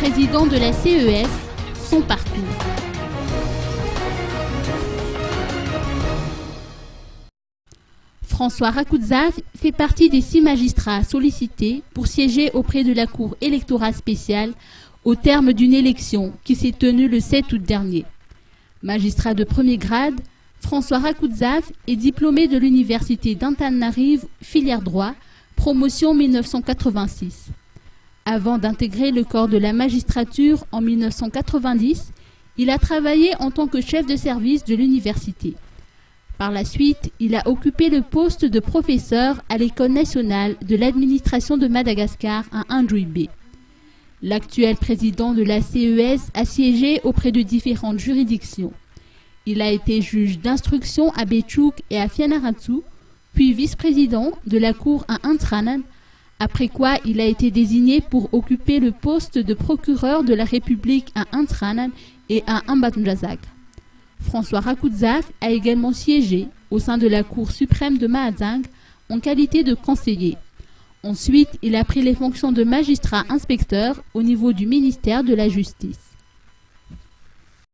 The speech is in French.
président de la CES, son parcours. François Rakoudza fait partie des 6 magistrats sollicités pour siéger auprès de la Cour électorale spéciale au terme d'une élection qui s'est tenue le 7 août dernier. Magistrat de premier grade, François Rakoudza est diplômé de l'université d'Antananarivo, filière droit, promotion 1986. Avant d'intégrer le corps de la magistrature en 1990, il a travaillé en tant que chef de service de l'université. Par la suite, il a occupé le poste de professeur à l'École nationale de l'administration de Madagascar à Ndjouibé. L'actuel président de la CES a siégé auprès de différentes juridictions. Il a été juge d'instruction à Bétchouk et à Fianarantsoa, puis vice-président de la Cour à Antranan, après quoi il a été désigné pour occuper le poste de procureur de la République à Antranan et à Ambatondjazak. François Rakoudza a également siégé au sein de la Cour suprême de Mahajanga en qualité de conseiller. Ensuite, il a pris les fonctions de magistrat inspecteur au niveau du ministère de la Justice.